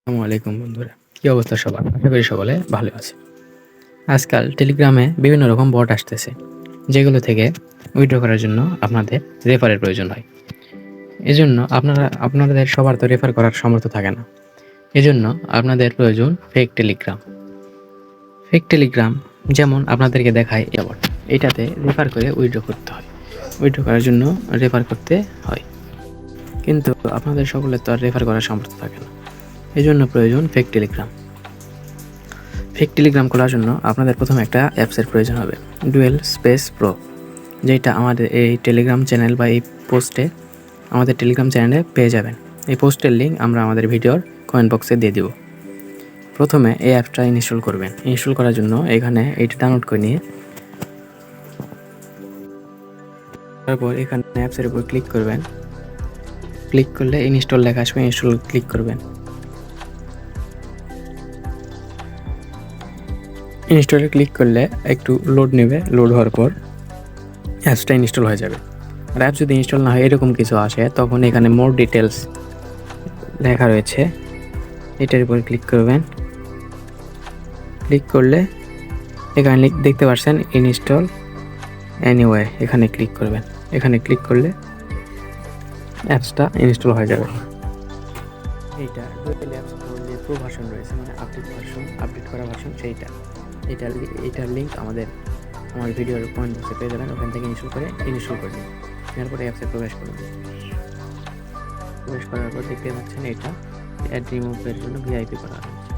আসসালামু আলাইকুম বন্ধুরা, কি অবস্থা সবার? আশা করি সকলে ভালো আছে। আজকাল টেলিগ্রামে বিভিন্ন রকম বট আসতেছে, যেগুলো থেকে উইথড্র করার জন্য আপনাদের রেফারের প্রয়োজন হয়। এজন্য আপনাদের সবার তো রেফার করার সামর্থ্য থাকে না। এজন্য আপনাদের প্রয়োজন ফেক টেলিগ্রাম। ফেক টেলিগ্রাম যেমন আপনাদেরকে দেখায় বট, এটাতে রেফার করে উইথড্র করতে হয়। উইথড্র করার জন্য রেফার করতে হয়, কিন্তু আপনাদের সকলের তো আর রেফার করার সামর্থ্য থাকে না। এজন্য প্রয়োজন ফেক টেলিগ্রাম। ফেক টেলিগ্রাম খোলার জন্য আপনাদের প্রথমে একটা অ্যাপসের প্রয়োজন হবে, ডুয়েল স্পেস প্রো, যেটা আমাদের এই টেলিগ্রাম চ্যানেল বা এই পোস্টে আমাদের টেলিগ্রাম চ্যানেলে পেয়ে যাবেন। এই পোস্টের লিঙ্ক আমরা আমাদের ভিডিওর কমেন্ট বক্সে দিয়ে দিব। প্রথমে এই অ্যাপটা ইনস্টল করবেন। ইনস্টল করার জন্য এখানে এইটা ডাউনলোড করে নিয়ে তারপর এখানে অ্যাপসের উপর ক্লিক করবেন। ক্লিক করলে ইনস্টল লেখা আসবে, ইনস্টল ক্লিক করবেন। ইনস্টলে ক্লিক করলে একটু লোড নেবে, লোড হওয়ার পর অ্যাপসটা ইনস্টল হয়ে যাবে। আর অ্যাপ যদি ইনস্টল না হয় এরকম কিছু আসে, তখন এখানে মোর ডিটেলস লেখা রয়েছে, এটার উপর ক্লিক করবেন। ক্লিক করলে এখানে দেখতে পাচ্ছেন ইনস্টল এনিওয়ে, এখানে ক্লিক করবেন। এখানে ক্লিক করলে অ্যাপসটা ইনস্টল হয়ে যাবে। এইটা ডুয়েল অ্যাপস যে প্রো ভার্সন রয়েছে, মানে আপডেট করা ভার্সন, এইটার লিঙ্ক আমার ভিডিওর কমেন্ট বক্সে পেয়ে যাবেন। ওখান থেকে ইনস্টল করে দিন। এরপরে অ্যাপসে প্রবেশ করবেন। প্রবেশ করার পর দেখতে পাচ্ছেন এটা অ্যাড রিমুভের জন্য ভিআইপি করা হয়েছে।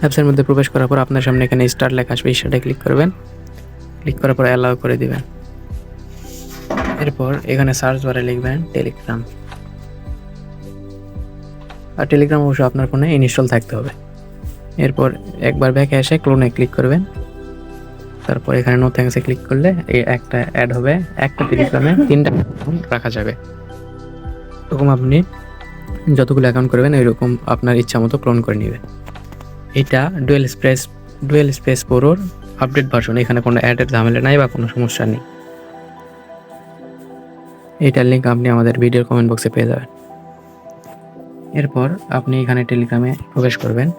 অ্যাপসের মধ্যে প্রবেশ করার পর আপনার সামনে এখানে স্টার্ট লেখা আসবে, স্টার্টে ক্লিক করবেন। ক্লিক করার পর অ্যালাউ করে দিবেন। এরপর এখানে সার্চ বারে লিখবেন টেলিগ্রাম। আর টেলিগ্রাম অবশ্য আপনার ফোনে ইনস্টল থাকতে হবে। এরপর একবার ব্যাকে এসে ক্লোনে ক্লিক করবেন। তারপর এখানে নো থ্যাঙ্কসে ক্লিক করলে এই একটা অ্যাড হবে। একটা টেলিগ্রামে 3টা অ্যাকাউন্ট রাখা যাবে। এরকম আপনি যতগুলো অ্যাকাউন্ট করবেন ওইরকম আপনার ইচ্ছা মতো ক্লোন করে নেবেন। এটা ডুয়েল স্পেস প্রোর আপডেট ভার্সন। এখানে কোনো অ্যাডের ঝামেলা নাই বা কোনো সমস্যা নেই। এইটার লিঙ্ক আপনি আমাদের ভিডিওর কমেন্ট বক্সে পেয়ে যাবেন। এরপর আপনি এখানে টেলিগ্রামে প্রবেশ করবেন।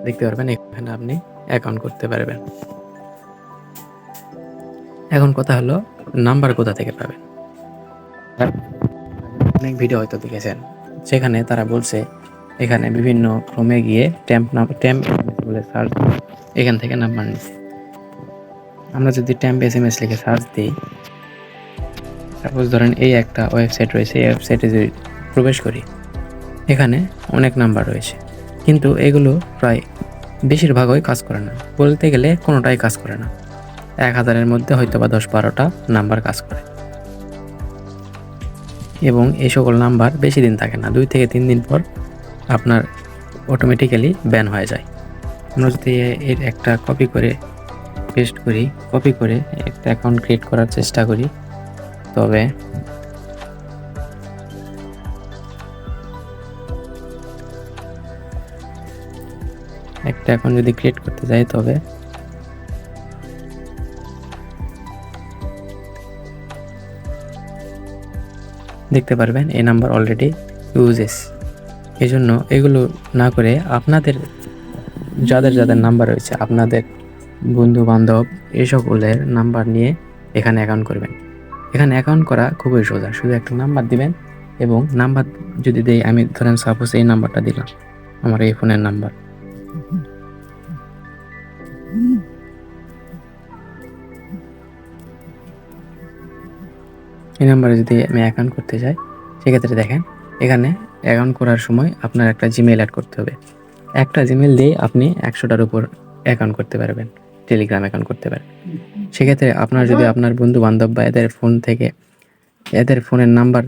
দেখতে পারবেন এখানে আপনি অ্যাকাউন্ট করতে পারবেন। এখন কথা হলো নাম্বার কোথা থেকে পাবেন। অনেক ভিডিও হয়তো দেখেছেন, সেখানে তারা বলছে এখানে বিভিন্ন ক্রমে গিয়ে ট্যাম্প বলে সার্চ, এখান থেকে নাম্বার নিচ্ছে। আমরা যদি ট্যাম্প SMS লিখে সার্চ দিই, সাপোজ ধরেন এই একটা ওয়েবসাইট রয়েছে, এই ওয়েবসাইটে যদি প্রবেশ করি, এখানে অনেক নাম্বার রয়েছে, কিন্তু এগুলো প্রায় বেশিরভাগই কাজ করে না। বলতে গেলে কোনোটাই কাজ করে না। 1000-এর মধ্যে হয়তো বা 10-12টা নাম্বার কাজ করে, এবং এই সকল নাম্বার বেশি দিন থাকে না। 2 থেকে 3 দিন পর আপনার অটোমেটিক্যালি ব্যান হয়ে যায়। আমরা যদি এর একটা কপি করে পেস্ট করি, কপি করে একটা অ্যাকাউন্ট ক্রিয়েট করার চেষ্টা করি, তবে একটা অ্যাকাউন্ট যদি ক্রিয়েট করতে যাই, তবে দেখতে পারবেন এই নাম্বার অলরেডি ইউজেস। এই জন্য এগুলো না করে আপনাদের যাদের নাম্বার রয়েছে, আপনাদের বন্ধু বান্ধব এই সকলের নাম্বার নিয়ে এখানে অ্যাকাউন্ট করবেন। এখানে অ্যাকাউন্ট করা খুবই সোজা। শুধু একটা নাম্বার দিবেন, এবং নাম্বার যদি দেই, আমি ধরেন সাপোজ এই নাম্বারটা দিলাম, আমার এই ফোনের নাম্বার। এই নাম্বারে যদি আমি অ্যাকাউন্ট করতে যাই, সেক্ষেত্রে দেখেন এখানে অ্যাকাউন্ট করার সময় আপনার একটা জিমেইল অ্যাড করতে হবে। একটা জিমেইল দিয়ে আপনি 100টার উপর অ্যাকাউন্ট করতে পারবেন, টেলিগ্রাম অ্যাকাউন্ট করতে পারবেন। সেক্ষেত্রে আপনার যদি আপনার বন্ধু বান্ধব বা এদের ফোনের নাম্বার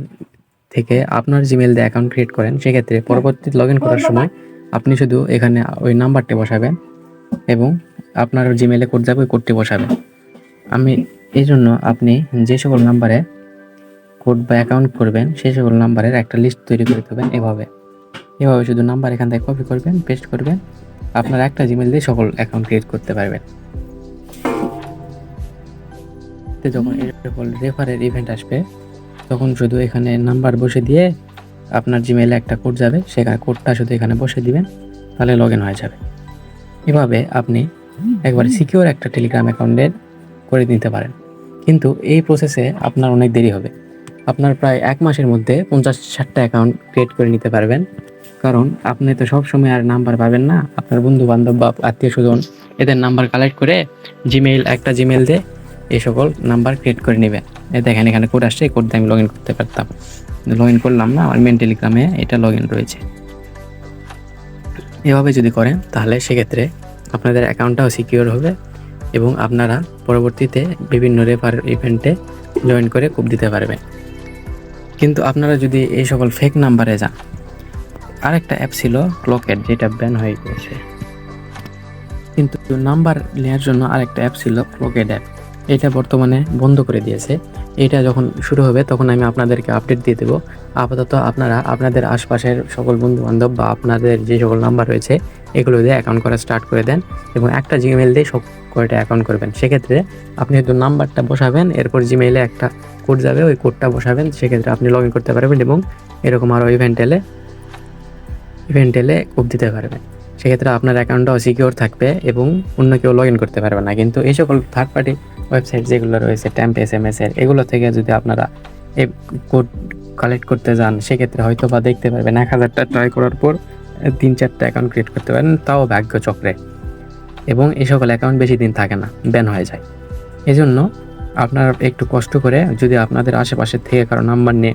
থেকে আপনার জিমেইল দিয়ে অ্যাকাউন্ট ক্রিয়েট করেন, সেক্ষেত্রে পরবর্তী লগ ইন করার সময় আপনি শুধু এখানে ওই নাম্বারটি বসাবেন, এবং আপনার জিমেইলে কোড যাবে, ওই কোডটি বসাবেন। এই জন্য আপনি যে সকল নাম্বারে কোড বা অ্যাকাউন্ট করবেন, সেই সকল নাম্বারের একটা লিস্ট তৈরি করে দেবেন। এভাবে শুধু নাম্বার এখান থেকে কপি করবেন, পেস্ট করবেন, আপনার একটা জিমেইল দিয়ে সকল অ্যাকাউন্ট ক্রিয়েট করতে পারবেন। যখন এর সকল রেফারের ইভেন্ট আসবে, তখন শুধু এখানে নাম্বার বসে দিয়ে আপনার জিমেইলে একটা কোড যাবে, সেখানে কোডটা শুধু এখানে বসে দিবেন, তাহলে লগ ইন হয়ে যাবে। এভাবে আপনি একবার সিকিউর একটা টেলিগ্রাম অ্যাকাউন্টের করে নিতে পারেন। কিন্তু এই প্রসেসে আপনার অনেক দেরি হবে। আপনার প্রায় 1 মাসের মধ্যে 50-60টা অ্যাকাউন্ট ক্রিয়েট করে নিতে পারবেন। কারণ আপনি তো সবসময় আর নাম্বার পাবেন না। আপনার বন্ধু-বান্ধব বা আত্মীয়স্বজন এদের নাম্বার কালেক্ট করে একটা জিমেইল দিয়ে এই সকল নাম্বার ক্রিয়েট করে নেবেন। দেখেন এখানে কোড আসছে, এই কোড দিয়ে আমি লগ ইন করতে পারতাম। লগ ইন করলাম না, আমার মেন টেলিগ্রামে এটা লগ ইন রয়েছে। এভাবে যদি করেন তাহলে সেক্ষেত্রে আপনাদের অ্যাকাউন্টটাও সিকিউর হবে এবং আপনারা পরবর্তীতে বিভিন্ন রেফার ইভেন্টে জয়েন করে কোড দিতে পারবেন। কিন্তু আপনারা যদি এই সকল ফেক নাম্বারে যান, আরেকটা অ্যাপ ছিল ক্লকেট, যেটা ব্যান হয়ে গেছে। কিন্তু নাম্বার নেওয়ার জন্য আরেকটা অ্যাপ ছিল ক্লকেট অ্যাপ, এটা বর্তমানে বন্ধ করে দিয়েছে। এটা যখন শুরু হবে তখন আমি আপনাদেরকে আপডেট দিয়ে দেবো। আপাতত আপনারা আপনাদের আশপাশের সকল বন্ধুবান্ধব বা আপনাদের যে সকল নাম্বার রয়েছে এগুলো দিয়ে অ্যাকাউন্ট করা স্টার্ট করে দেন এবং একটা জিমেইল দিয়ে সব কয়টা অ্যাকাউন্ট করবেন। সেক্ষেত্রে আপনি হয়তো নাম্বারটা বসাবেন, এরপর জিমেইলে একটা কোড যাবে, ওই কোডটা বসাবেন, সেক্ষেত্রে আপনি লগ ইন করতে পারবেন এবং এরকম আরও ইভেন্ট এলে কোড দিতে পারবেন। সেক্ষেত্রে আপনার অ্যাকাউন্টটাও সিকিউর থাকবে এবং অন্য কেউ লগ ইন করতে পারবে না। কিন্তু এই সকল থার্ড পার্টি ওয়েবসাইট যেগুলো রয়েছে ট্যাম্প SMS এর, এগুলো থেকে যদি আপনারা এই কোড কালেক্ট করতে যান, সেক্ষেত্রে হয়তো বা দেখতে পারবেন 1000টা ট্রাই করার পর 3-4টা অ্যাকাউন্ট ক্রিয়েট করতে পারেন, তাও ভাগ্য চক্রে। এবং এই সকল অ্যাকাউন্ট বেশি দিন থাকে না, ব্যান হয়ে যায়। এজন্য আপনারা একটু কষ্ট করে যদি আপনাদের আশেপাশে থেকে কারো নাম্বার নিয়ে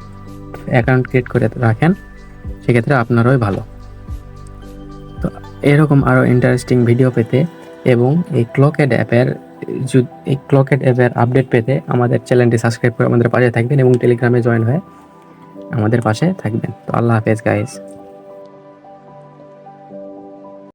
অ্যাকাউন্ট ক্রিয়েট করে রাখেন, সেক্ষেত্রে আপনারই ভালো। তো এরকম আরও ইন্টারেস্টিং ভিডিও পেতে এবং এই ক্লকেট অ্যাপের আপডেট পেতে আমাদের চ্যানেলটি সাবস্ক্রাইব করে আমাদের পাশে থাকবেন এবং টেলিগ্রামে জয়েন হয়ে আমাদের পাশে থাকবেন। তো আল্লাহ হাফেজ গাইস।